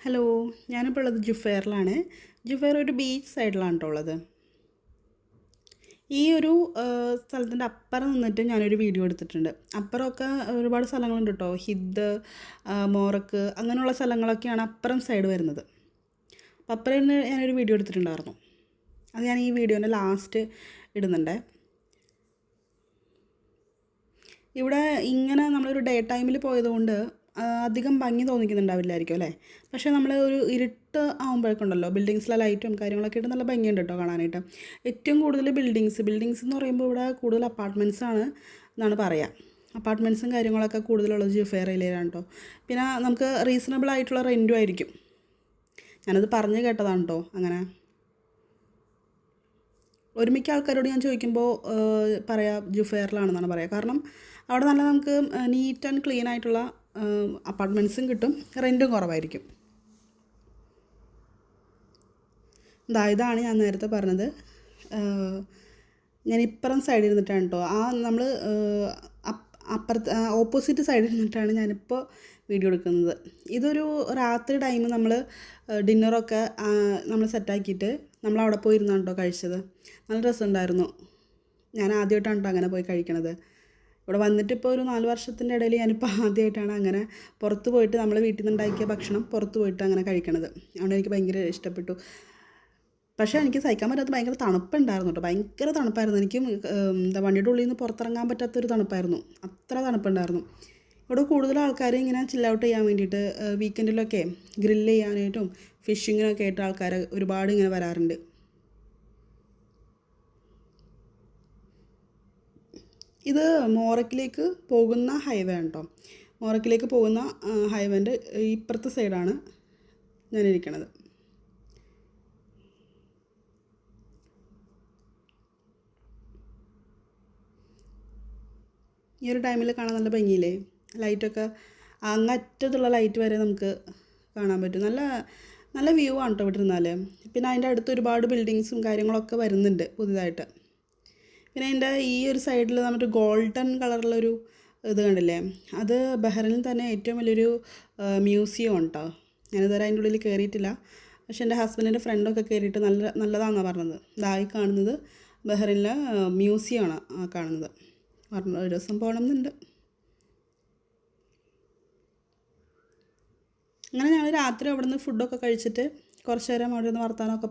Hello, ഞാനിപ്പോൾ ഉള്ളത് ജുഫേറിലാണ്. ജുഫേർ ഒരു ബീച്ച് സൈഡിലാണ് കേട്ടോ ഉള്ളത്. ഈ ഒരു സ്ഥലത്തിൻ്റെ അപ്പുറം നിന്നിട്ട് ഞാനൊരു വീഡിയോ എടുത്തിട്ടുണ്ട്. അപ്പുറമൊക്കെ ഒരുപാട് സ്ഥലങ്ങളുണ്ട് കേട്ടോ. ഹിദ്, മോറക്ക് അങ്ങനെയുള്ള സ്ഥലങ്ങളൊക്കെയാണ് അപ്പുറം സൈഡ് വരുന്നത്. അപ്പം അപ്പുറം ഇരുന്ന് ഞാനൊരു വീഡിയോ എടുത്തിട്ടുണ്ടായിരുന്നു. അത് ഞാൻ ഈ വീഡിയോൻ്റെ ലാസ്റ്റ് ഇടുന്നുണ്ടേ. ഇവിടെ ഇങ്ങനെ നമ്മളൊരു ഡേ ടൈമിൽ പോയതുകൊണ്ട് അധികം ഭംഗി തോന്നിക്കുന്നുണ്ടാവില്ലായിരിക്കും അല്ലേ. പക്ഷേ നമ്മൾ ഒരു ഇരുട്ട് ആകുമ്പോഴേക്കുണ്ടല്ലോ ബിൽഡിങ്സിലെ ലൈറ്റും കാര്യങ്ങളൊക്കെ ഇട്ട് നല്ല ഭംഗിയുണ്ട് കേട്ടോ കാണാനായിട്ട്. ഏറ്റവും കൂടുതൽ ബിൽഡിങ്സ് എന്ന് പറയുമ്പോൾ ഇവിടെ കൂടുതൽ അപ്പാർട്ട്മെൻറ്റ്സ് ആണ് എന്നാണ് പറയുക. അപ്പാർട്ട്മെൻറ്റ്സും കാര്യങ്ങളൊക്കെ കൂടുതലുള്ളത് ജുഫേർ ഏരിയയിലാണ് കേട്ടോ. പിന്നെ നമുക്ക് റീസണബിൾ ആയിട്ടുള്ള റെൻറ്റും ആയിരിക്കും. ഞാനത് പറഞ്ഞു കേട്ടതാണ് കേട്ടോ. അങ്ങനെ ഒരുമിക്ക ആൾക്കാരോട് ഞാൻ ചോദിക്കുമ്പോൾ പറയാം ജുഫേറിലാണെന്നാണ് പറയുക. കാരണം അവിടെ നല്ല നമുക്ക് നീറ്റ് ആൻഡ് ക്ലീൻ ആയിട്ടുള്ള അപ്പാർട്ട്മെൻറ്റ്സും കിട്ടും, റെൻറ്റും കുറവായിരിക്കും. ഇതാണ് ഞാൻ നേരത്തെ പറഞ്ഞത്. ഞാൻ ഇപ്പുറം സൈഡിൽ ഇരുന്നിട്ടാണ് കേട്ടോ. നമ്മൾ അപ്പുറത്ത് ഓപ്പോസിറ്റ് സൈഡിൽ നിന്നിട്ടാണ് ഞാനിപ്പോൾ വീഡിയോ എടുക്കുന്നത്. ഇതൊരു രാത്രി ടൈം നമ്മൾ ഡിന്നറൊക്കെ നമ്മൾ സെറ്റാക്കിയിട്ട് നമ്മളവിടെ പോയി ഇരുന്നാണ് കേട്ടോ കഴിച്ചത്. നല്ല രസമുണ്ടായിരുന്നു. ഞാൻ ആദ്യമായിട്ടാണ് കേട്ടോ അങ്ങനെ പോയി കഴിക്കണത്. ഇവിടെ വന്നിട്ടിപ്പോൾ ഒരു 4 വർഷത്തിൻ്റെ ഇടയിൽ ഞാനിപ്പോൾ ആദ്യമായിട്ടാണ് അങ്ങനെ പുറത്ത് പോയിട്ട് നമ്മൾ വീട്ടിൽ നിന്നുണ്ടാക്കിയ ഭക്ഷണം പുറത്ത് പോയിട്ട് അങ്ങനെ കഴിക്കണത്. അതുകൊണ്ട് എനിക്ക് ഭയങ്കര ഇഷ്ടപ്പെട്ടു. പക്ഷേ എനിക്ക് സഹിക്കാൻ പറ്റാത്ത ഭയങ്കര തണുപ്പുണ്ടായിരുന്നു കേട്ടോ. ഭയങ്കര തണുപ്പായിരുന്നു. എനിക്ക് വണ്ടിയുടെ ഉള്ളിൽ നിന്ന് പുറത്തിറങ്ങാൻ പറ്റാത്തൊരു തണുപ്പായിരുന്നു. അത്ര തണുപ്പുണ്ടായിരുന്നു. ഇവിടെ കൂടുതൽ ആൾക്കാർ ഇങ്ങനെ ചിൽ ഔട്ട് ചെയ്യാൻ വേണ്ടിയിട്ട് വീക്കെൻഡിലൊക്കെ ഗ്രില്ല് ചെയ്യാനായിട്ടും ഫിഷിങ്ങിനൊക്കെ ആയിട്ട് ആൾക്കാർ ഒരുപാട് ഇങ്ങനെ വരാറുണ്ട്. ഇത് മോറക്കിലേക്ക് പോകുന്ന ഹൈവേ ആണ് കേട്ടോ. മോറക്കിലേക്ക് പോകുന്ന ഹൈവേൻ്റെ ഇപ്പുറത്തെ സൈഡാണ് ഞാനിരിക്കണത്. ഈ ഒരു ടൈമിൽ കാണാൻ നല്ല ഭംഗിയില്ലേ. ലൈറ്റൊക്കെ അങ്ങറ്റത്തുള്ള ലൈറ്റ് വരെ നമുക്ക് കാണാൻ പറ്റും. നല്ല നല്ല വ്യൂ ആണ് കേട്ടോ ഇവിടെ ഇരുന്നാൽ. പിന്നെ അതിൻ്റെ അടുത്ത് ഒരുപാട് ബിൽഡിങ്സും കാര്യങ്ങളൊക്കെ വരുന്നുണ്ട് പുതിയതായിട്ട്. പിന്നെ അതിൻ്റെ ഈ ഒരു സൈഡിൽ നമുക്ക് ഗോൾഡൻ കളറുള്ളൊരു ഇത് കണ്ടില്ലേ, അത് ബഹ്റിനിൽ തന്നെ ഏറ്റവും വലിയൊരു മ്യൂസിയം ആണ് കേട്ടോ. ഞാനിതുവരെ അതിൻ്റെ ഉള്ളിൽ കയറിയിട്ടില്ല. പക്ഷെ എൻ്റെ ഹസ്ബൻഡിൻ്റെ ഫ്രണ്ടൊക്കെ കയറിയിട്ട് നല്ലതാണെന്നാണ് പറഞ്ഞത്. ഇതായി കാണുന്നത് ബഹ്റിനിലെ മ്യൂസിയമാണ് കാണുന്നത്. ഒരു ദിവസം പോകണം എന്നുണ്ട്. അങ്ങനെ ഞങ്ങൾ രാത്രി അവിടെ നിന്ന് ഫുഡൊക്കെ കഴിച്ചിട്ട് കുറച്ച് നേരം അവിടെ നിന്ന് വർത്താനമൊക്കെ